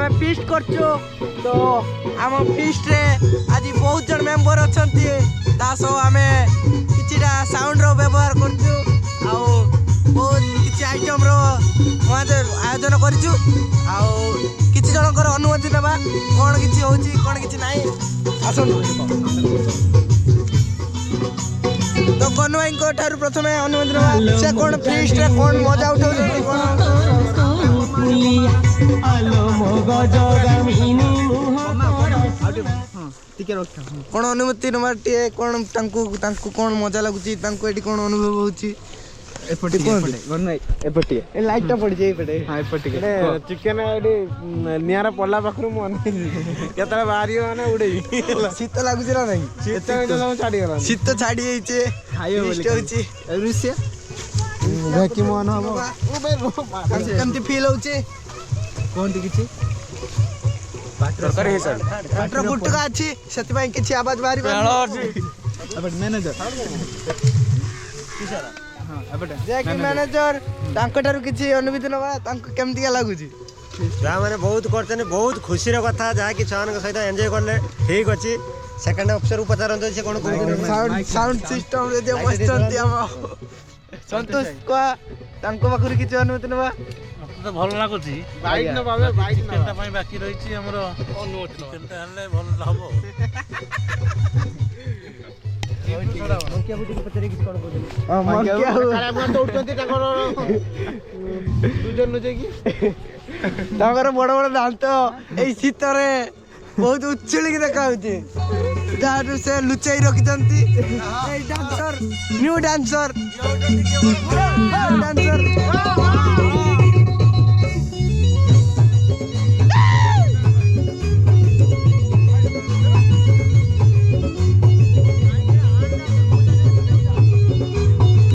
आम फिस्ट करछु तो आम फिस्ट रे आज बहुत जन मेंबर अछंती तासो आमे किछिटा साउंड रो व्यवहार करछु आउ बहुत किछि आइटम रो आयोजन करछु आउ किछि जनकर अनुमति देबा कोन किछि होछि कोन किछि नाही आसन तो कनु भाई को ठारू प्रथमे अनुमति देबा से कोन फिस्ट रे कोन मजा उठाउ कौन अनुमति नंबर टे कौन तांकु कौन मजा लगुची तांकु एटी कौन अनुभव होची एपटी एपटी ए लाइट टा पड़ी जाई पड़े हां एपटी चिकन एडी नियारा पल्ला पाखरु मन केतला बारी माने उडेई शीत लागुची ना नहीं शीत सब छाडी गला शीत छाडी जाईचे खाइयो बोली होची रुसिया कि मन हो ओ बे केमती फील होची कोनती किछि सरकारी हिसाब पाटर गुटका अछि सेति पई किछि आवाज बारी अब मैनेजर हां अब जे कि मैनेजर तांको ठारू किछि अनुभूति नबा तांको केमती लागुची जा माने बहुत करछन बहुत खुशी रो कथा जा कि छान के सहित एन्जॉय करले ठीक अछि सेकंड अफसर उपचारन से कोन साउंड सिस्टम रे जे मस्तंती हम संतोष को तांको बाखुरी किछि अनुभूति नबा तो भल लागुची बाइक न बाबे बाइक न चिकनटा पई बाकी रहिछि हमरो अनुमति चिकनटा हले भल हबो मंकिया बुटी पचरे किछ कोन बोलले हां मंकिया काला मन तो उठंती ताकर दुजन नुजे की ताकर बड़ बड़ दांत एई शीतरे बहुत उच्चली के देखा होती तार से लुचाई रखितंती ए डांसर न्यू डांसर